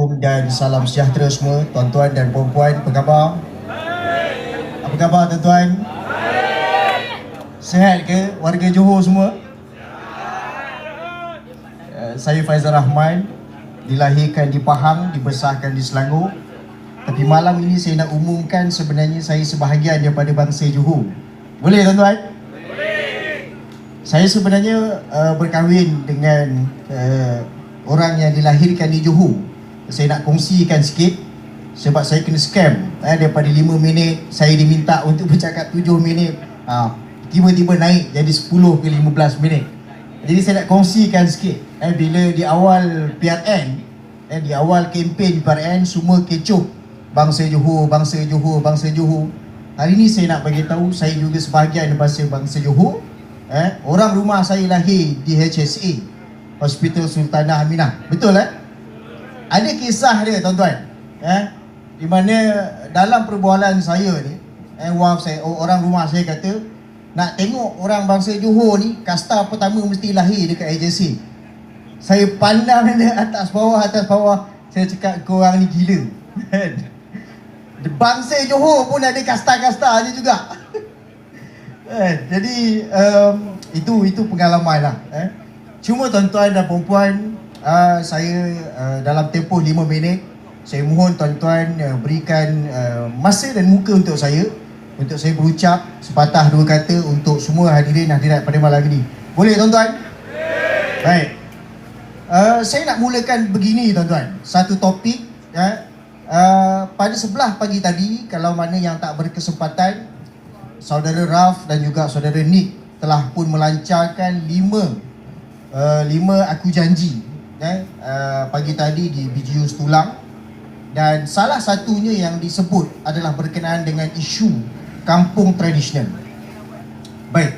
Assalamualaikum dan salam sejahtera semua tuan-tuan dan puan-puan. Apa khabar? Apa khabar tuan-tuan? Sihat ke warga Johor semua? Saya Faizal Rahman, dilahirkan di Pahang, dibesarkan di Selangor. Tapi malam ini saya nak umumkan sebenarnya saya sebahagian daripada bangsa Johor. Boleh tuan-tuan? Saya sebenarnya berkahwin dengan orang yang dilahirkan di Johor. Saya nak kongsikan sikit sebab saya kena scam. Daripada 5 minit saya diminta untuk bercakap 7 minit. Tiba-tiba naik jadi 10 ke 15 minit. Jadi saya nak kongsikan sikit. Bila di awal PRN, di awal kempen PRN, semua kecoh bangsa Johor, bangsa Johor, bangsa Johor. Hari ni saya nak bagi tahu saya juga sebahagian daripada bangsa Johor. Orang rumah saya lahir di HSA, Hospital Sultanah Aminah. Betul Ada kisah dia tuan-tuan. Di mana dalam perbualan saya ni, orang rumah saya kata, nak tengok orang bangsa Johor ni, kasta pertama mesti lahir dekat HSA. Saya pandang dia atas bawah. Saya cakap korang ni gila. Bangsa Johor pun ada kasta-kasta je juga. Jadi itu pengalaman lah. Cuma tuan-tuan dan perempuan, saya dalam tempoh 5 minit, saya mohon tuan-tuan berikan masa dan muka untuk saya berucap sepatah dua kata untuk semua hadirin hadirat pada malam ini. Boleh tuan-tuan? Baik. Saya nak mulakan begini tuan-tuan. Satu topik pada sebelah pagi tadi, kalau mana yang tak berkesempatan, saudara Raf dan juga saudara Nick telah pun melancarkan 5 aku janji pagi tadi di BGU Setulang. Dan salah satunya yang disebut adalah berkenaan dengan isu kampung tradisional. Baik,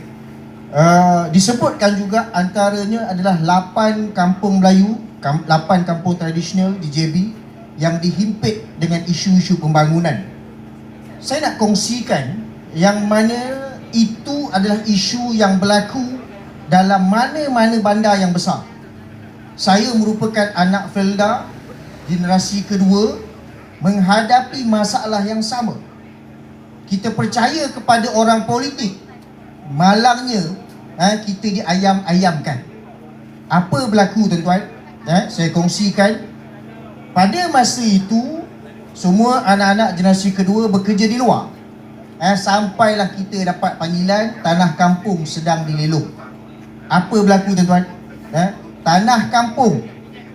disebutkan juga antaranya adalah 8 kampung Melayu, 8 kampung tradisional di JB yang dihimpit dengan isu-isu pembangunan. Saya nak kongsikan yang mana itu adalah isu yang berlaku dalam mana-mana bandar yang besar. Saya merupakan anak Felda, generasi kedua, menghadapi masalah yang sama. Kita percaya kepada orang politik, malangnya kita diayam-ayamkan. Apa berlaku tuan-tuan? Saya kongsikan. Pada masa itu, semua anak-anak generasi kedua bekerja di luar. Sampailah kita dapat panggilan tanah kampung sedang dilelong. Apa berlaku tuan-tuan? Tanah kampung,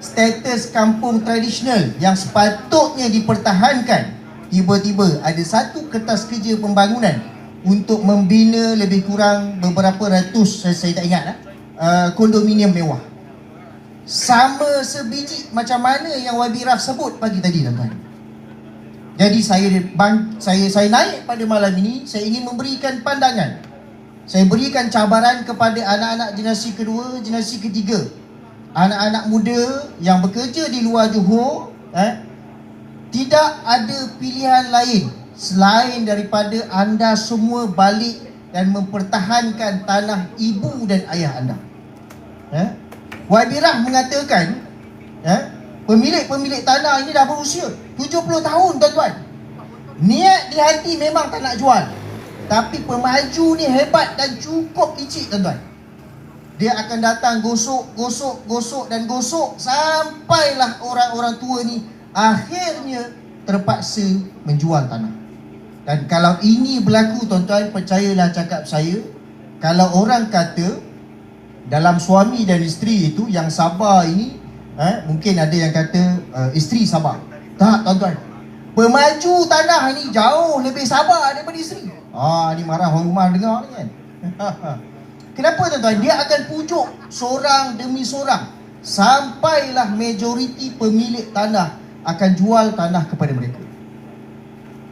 status kampung tradisional yang sepatutnya dipertahankan, tiba-tiba ada satu kertas kerja pembangunan untuk membina lebih kurang beberapa ratus, saya tak ingat kondominium mewah. Sama sebiji macam mana yang YB Raf sebut pagi tadi tuan-tuan. Jadi saya naik pada malam ini, saya ingin memberikan pandangan. Saya berikan cabaran kepada anak-anak generasi kedua, generasi ketiga, anak-anak muda yang bekerja di luar Johor. Tidak ada pilihan lain selain daripada anda semua balik dan mempertahankan tanah ibu dan ayah anda. YB Raf mengatakan pemilik tanah ini dah berusia 70 tahun tuan-tuan. Niat di hati memang tak nak jual, tapi pemaju ni hebat dan cukup licik tuan-tuan. Dia akan datang gosok sampailah orang-orang tua ni akhirnya terpaksa menjual tanah. Dan kalau ini berlaku tuan-tuan, percayalah cakap saya, kalau orang kata dalam suami dan isteri itu yang sabar ini, mungkin ada yang kata isteri sabar. Tak tuan-tuan, pemaju tanah ni jauh lebih sabar daripada isteri. Ni marah orang rumah dengar ni kan. Kenapa tuan-tuan? Dia akan pujuk seorang demi seorang sampailah majoriti pemilik tanah akan jual tanah kepada mereka.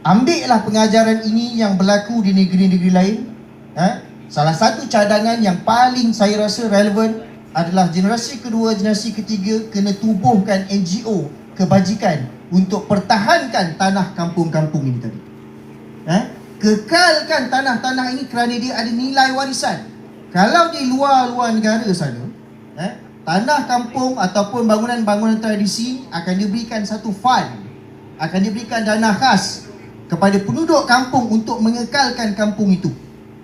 Ambillah pengajaran ini yang berlaku di negeri-negeri lain. Salah satu cadangan yang paling saya rasa relevan adalah generasi kedua, generasi ketiga kena tubuhkan NGO kebajikan untuk pertahankan tanah kampung-kampung ini tadi. Kekalkan tanah-tanah ini kerana dia ada nilai warisan. Kalau di luar-luar negara sana, tanah kampung ataupun bangunan-bangunan tradisi akan diberikan satu fund, akan diberikan dana khas kepada penduduk kampung untuk mengekalkan kampung itu.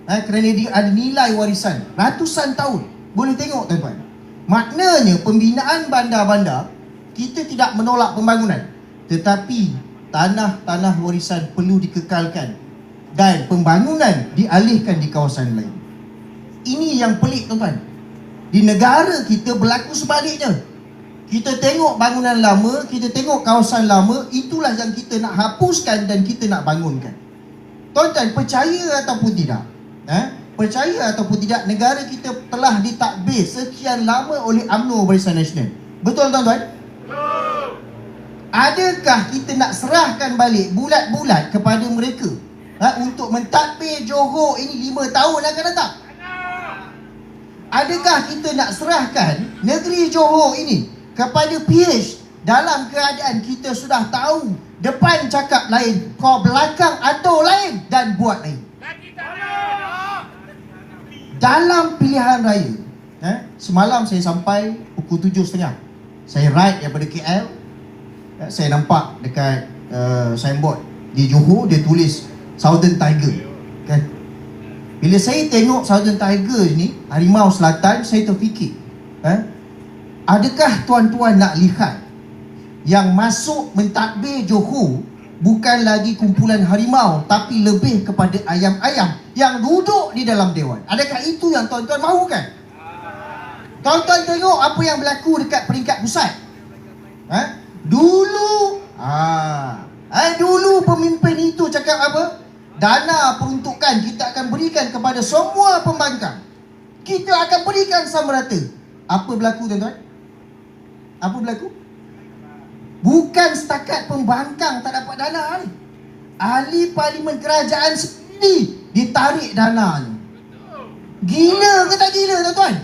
Kerana dia ada nilai warisan ratusan tahun. Boleh tengok tuan-tuan. Maknanya pembinaan bandar-bandar, kita tidak menolak pembangunan, tetapi tanah-tanah warisan perlu dikekalkan dan pembangunan dialihkan di kawasan lain. Ini yang pelik tuan-tuan. Di negara kita berlaku sebaliknya. Kita tengok bangunan lama, kita tengok kawasan lama, itulah yang kita nak hapuskan dan kita nak bangunkan. Tuan-tuan, percaya ataupun tidak, percaya ataupun tidak, negara kita telah ditadbir sekian lama oleh UMNO Barisan Nasional. Betul tuan-tuan? Adakah kita nak serahkan balik bulat-bulat kepada mereka untuk mentadbir Johor ini 5 tahun akan datang? Adakah kita nak serahkan negeri Johor ini kepada PH dalam keadaan kita sudah tahu depan cakap lain, kau belakang atur lain dan buat lain? Dalam pilihan raya, semalam saya sampai pukul 7.30. Saya ride daripada KL. Saya nampak dekat signboard di Johor, dia tulis Southern Tiger, kan? Bila saya tengok Southern Tiger ni, Harimau Selatan, saya terfikir, adakah tuan-tuan nak lihat yang masuk mentadbir Johor bukan lagi kumpulan harimau, tapi lebih kepada ayam-ayam yang duduk di dalam dewan? Adakah itu yang tuan-tuan mahukan? Tuan-tuan tengok apa yang berlaku dekat peringkat pusat. Dulu pemimpin itu cakap apa? Dana peruntukan kita akan berikan kepada semua pembangkang. Kita akan berikan sama rata. Apa berlaku tuan-tuan? Apa berlaku? Bukan setakat pembangkang tak dapat dana ni. Ahli parlimen kerajaan sendiri ditarik dana ni. Gila ke tak gila tuan-tuan?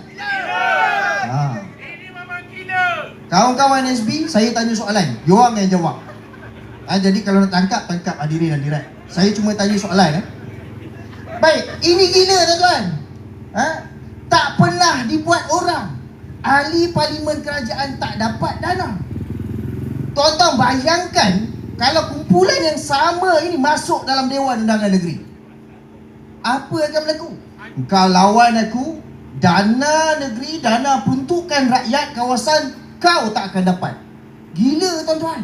Ini memang gila. Kawan-kawan SB, saya tanya soalan, diorang yang jawab. Jadi kalau nak tangkap hadirin hadirat. Saya cuma tanya soalan. Baik, ini gila tuan-tuan. Tak pernah dibuat orang. Ahli parlimen kerajaan tak dapat dana. Tuan-tuan bayangkan kalau kumpulan yang sama ini masuk dalam Dewan Undangan Negeri, apa akan berlaku? Kau lawan aku, dana negeri, dana peruntukan rakyat kawasan kau tak akan dapat. Gila tuan-tuan.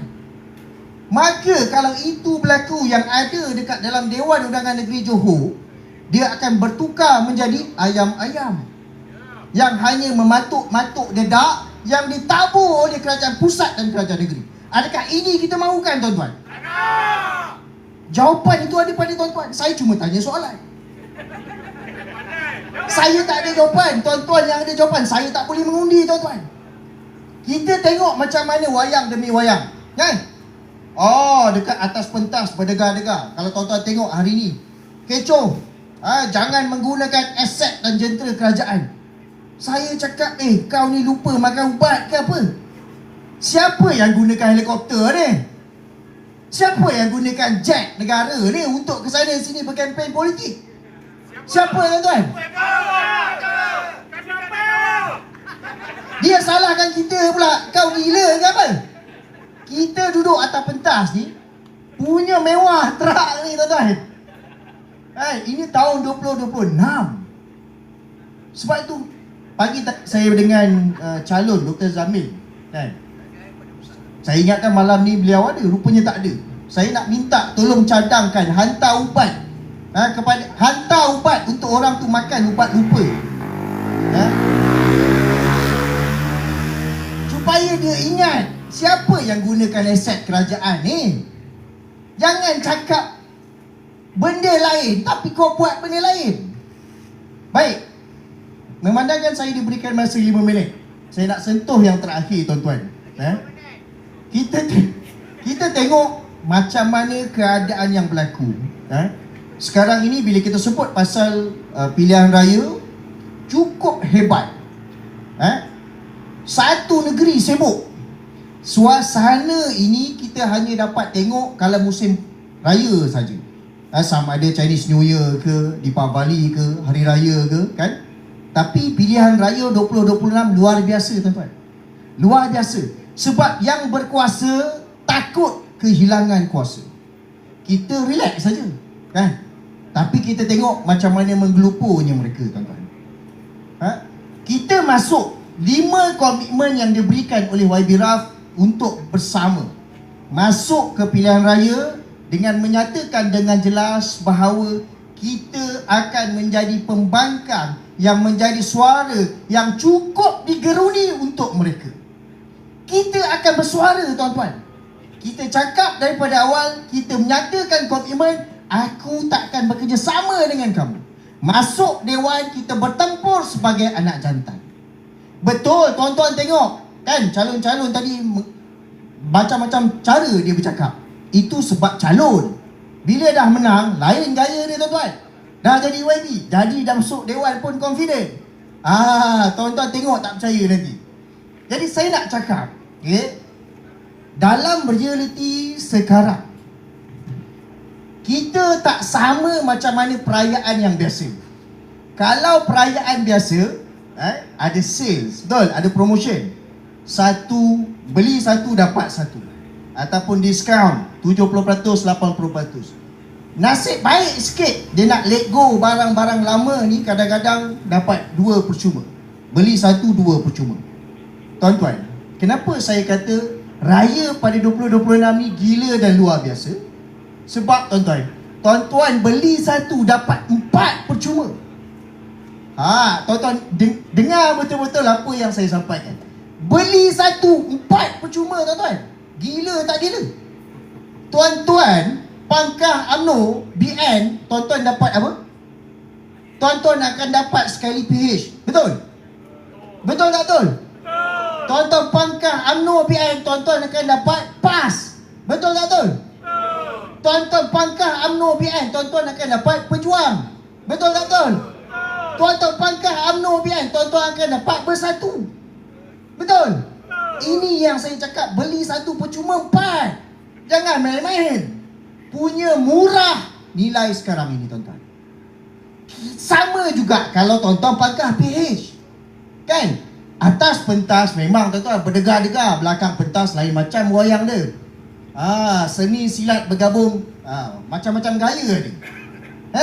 Maka kalau itu berlaku yang ada dekat dalam Dewan Undangan Negeri Johor, dia akan bertukar menjadi ayam-ayam yang hanya mematuk-matuk dedak yang ditabur oleh kerajaan pusat dan kerajaan negeri. Adakah ini kita mahukan tuan-tuan? Jawapan itu ada pada tuan-tuan. Saya cuma tanya soalan. Saya tak ada jawapan. Tuan-tuan yang ada jawapan, saya tak boleh mengundi tuan-tuan. Kita tengok macam mana wayang demi wayang, kan? Oh, dekat atas pentas berdegar-degar. Kalau tuan-tuan tengok hari ni, kecoh. Jangan menggunakan aset dan jentera kerajaan. Saya cakap, kau ni lupa makan ubat ke apa? Siapa yang gunakan helikopter ni? Siapa yang gunakan jet negara ni untuk ke sana sini berkempen politik? Siapa tuan-tuan? Dia salahkan kita pula. Kau gila ke apa? Kita duduk atas pentas ni, punya mewah terak ni tuan-tuan. Ini tahun 2026. Sebab itu pagi saya dengan calon Dr. Zamil, kan? Saya ingatkan malam ni beliau ada, rupanya tak ada. Saya nak minta tolong cadangkan, hantar ubat hantar ubat untuk orang tu makan ubat lupa, supaya dia ingat siapa yang gunakan aset kerajaan ni. Jangan cakap benda lain tapi kau buat benda lain. Baik, memandangkan saya diberikan masa 5 minit, saya nak sentuh yang terakhir tuan-tuan. Kita tengok macam mana keadaan yang berlaku. Sekarang ini bila kita sebut pasal pilihan raya, cukup hebat. Satu negeri sibuk. Suasana ini kita hanya dapat tengok kalau musim raya saja. Sama ada Chinese New Year ke, Deepavali ke, Hari Raya ke, kan? Tapi pilihan raya 2026 luar biasa tuan-tuan. Luar biasa. Sebab yang berkuasa takut kehilangan kuasa. Kita relax saja, kan? Tapi kita tengok macam mana menggelupurnya mereka, tuan-tuan. Kita masuk 5 komitmen yang diberikan oleh YB Raf untuk bersama masuk ke pilihan raya dengan menyatakan dengan jelas bahawa kita akan menjadi pembangkang yang menjadi suara yang cukup digeruni untuk mereka. Kita akan bersuara, tuan-tuan. Kita cakap daripada awal, kita menyatakan komitmen, aku takkan bekerjasama dengan kamu. Masuk dewan, kita bertempur sebagai anak jantan. Betul, tuan-tuan tengok, kan calon-calon tadi macam-macam cara dia bercakap. Itu sebab calon. Bila dah menang, lain gaya dia, tuan-tuan. Dah jadi YB, jadi dah masuk dewan pun confident. Tuan-tuan tengok tak percaya nanti. Jadi saya nak cakap, dalam realiti sekarang, kita tak sama macam mana perayaan yang biasa. Kalau perayaan biasa, ada sales, betul, ada promotion. Beli satu dapat satu. Ataupun diskaun 70%, 80%. Nasib baik sikit, dia nak let go barang-barang lama ni, kadang-kadang dapat 2 percuma. Beli satu 2 percuma. Tuan-tuan, kenapa saya kata raya pada 2026 ni gila dan luar biasa? Sebab tuan-tuan beli satu dapat 4 percuma. Tuan-tuan dengar betul-betul apa yang saya sampaikan. Beli satu 4 percuma, tuan-tuan. Gila tak gila? Tuan-tuan, pangkah UMNO BN, tuan-tuan dapat apa? Tuan-tuan akan dapat sekali PH. Betul? Betul tak betul? Tuan-tuan pangkah UMNO BN, tuan-tuan akan dapat PAS. Betul tak betul? Tuan-tuan pangkah UMNO BN, tuan-tuan akan dapat Pejuang. Betul tak betul? Tuan-tuan pangkah UMNO BN, tuan-tuan akan dapat Bersatu. Betul? Ini yang saya cakap, beli satu percuma 4. Jangan main-main. Punya murah nilai sekarang ini, tuan-tuan. Sama juga kalau tuan-tuan pangkah PH, kan? Atas pentas memang, tuan-tuan, berdegar-degar. Belakang pentas lain macam wayang dia. Seni silat bergabung, macam-macam gaya ni.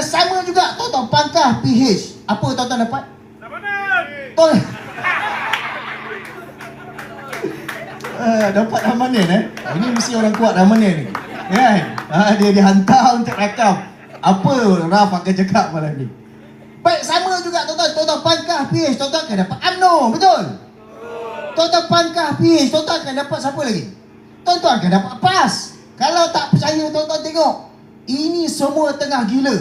Sama juga, tuan-tuan pangkah PH. Apa tuan-tuan dapat? Dapat Ramanan. Ini mesti orang kuat Ramanan ni, kan? Dia dihantar untuk rakam. Apa Raf akan cakap malam ni? Baik, sama juga, tuan-tuan. Tuan-tuan pangkah PH, tuan-tuan akan dapat UMNO. Betul? Tuan-tuan pangkah PH, tuan-tuan akan dapat siapa lagi? Tuan-tuan akan dapat PAS. Kalau tak percaya, tuan-tuan tengok. Ini semua tengah gila.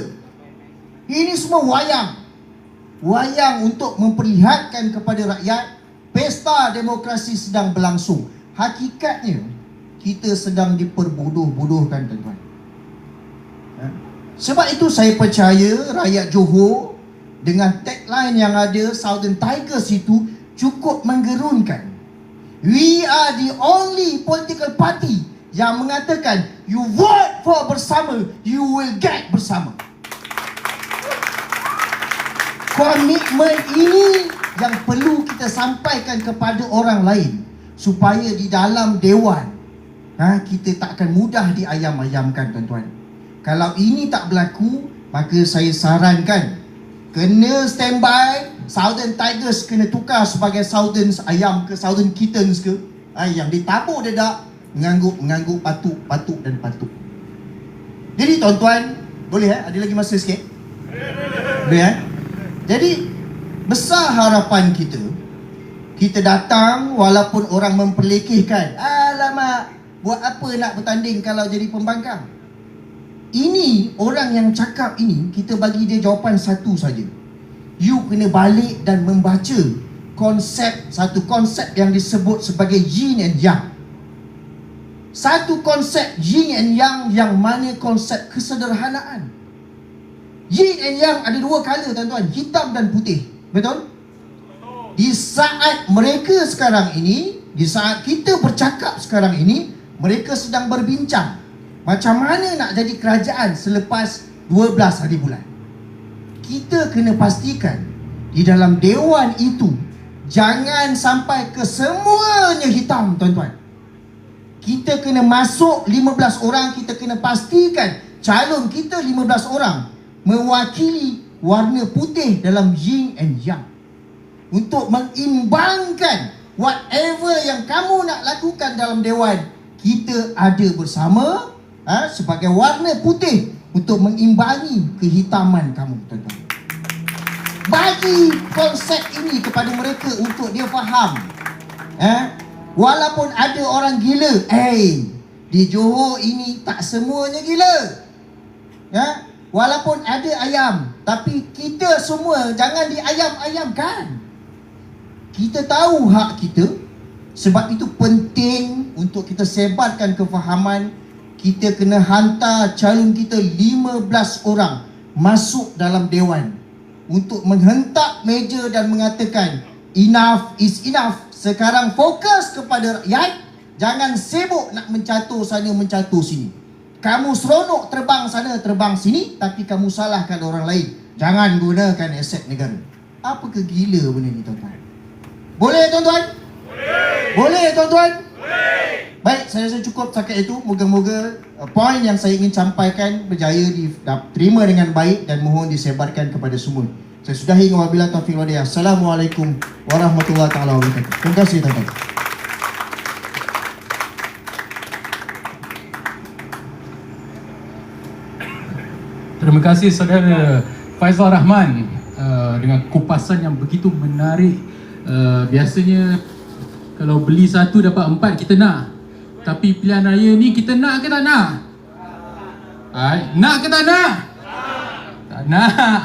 Ini semua wayang. Wayang untuk memperlihatkan kepada rakyat pesta demokrasi sedang berlangsung. Hakikatnya, kita sedang diperbodoh-bodohkan, tuan-tuan. Sebab itu saya percaya rakyat Johor dengan tagline yang ada, Southern Tigers, itu cukup menggerunkan. We are the only political party yang mengatakan, you vote for bersama, you will get bersama. Komitmen ini yang perlu kita sampaikan kepada orang lain, supaya di dalam dewan kita tak akan mudah diayam-ayamkan, tuan-tuan. Kalau ini tak berlaku, maka saya sarankan kena standby. Southern Tigers kena tukar sebagai Southern Ayam ke Southern Kittens ke, yang ditabur dedak, mengangguk patuk dan patuk. Jadi tuan-tuan, boleh ada lagi masa sikit? Boleh Jadi besar harapan kita datang walaupun orang memperlekehkan, alamak, buat apa nak bertanding kalau jadi pembangkang. Ini orang yang cakap ini, kita bagi dia jawapan satu saja. You kena balik dan membaca satu konsep yang disebut sebagai yin and yang. Satu konsep yin and yang mana konsep kesederhanaan. Yin and yang ada 2 color, tuan-tuan, hitam dan putih. Betul? Di saat mereka sekarang ini, di saat kita bercakap sekarang ini, mereka sedang berbincang macam mana nak jadi kerajaan selepas 12 hari bulan. Kita kena pastikan Di dalam dewan itu, jangan sampai kesemuanya hitam, tuan-tuan. Kita kena masuk 15 orang, kita kena pastikan calon kita 15 orang mewakili warna putih dalam yin and yang. Untuk mengimbangkan whatever yang kamu nak lakukan dalam dewan, kita ada bersama sebagai warna putih untuk mengimbangi kehitaman kamu, tuan-tuan. Bagi konsep ini kepada mereka untuk dia faham. Walaupun ada orang gila, di Johor ini tak semuanya gila. Walaupun ada ayam, tapi kita semua jangan diayam-ayamkan. Kita tahu hak kita. Sebab itu penting untuk kita sebarkan kefahaman. Kita kena hantar calon kita 15 orang masuk dalam dewan untuk menghentak meja dan mengatakan enough is enough. Sekarang fokus kepada rakyat. Jangan sibuk nak mencatur sana, mencatur sini. Kamu seronok terbang sana, terbang sini, tapi kamu salahkan orang lain. Jangan gunakan aset negara. Apa kegila benda ni, tuan-tuan? Boleh, tuan-tuan? Boleh, tuan-tuan? Baik, saya rasa cukup setakat itu. Moga-moga poin yang saya ingin sampaikan berjaya diterima dengan baik dan mohon disebarkan kepada semua. Saya sudahi dengan wabillahi taufiq wal hidayah. Assalamualaikum warahmatullahi taala wabarakatuh. Terima kasih, tuan-tuan. Terima kasih saudara Faizal Rahman dengan kupasan yang begitu menarik. Biasanya kalau beli satu dapat 4 kita nak. Tapi pilihan raya ni kita nak ke tak nak? Nak ke tak nak? Tak nak.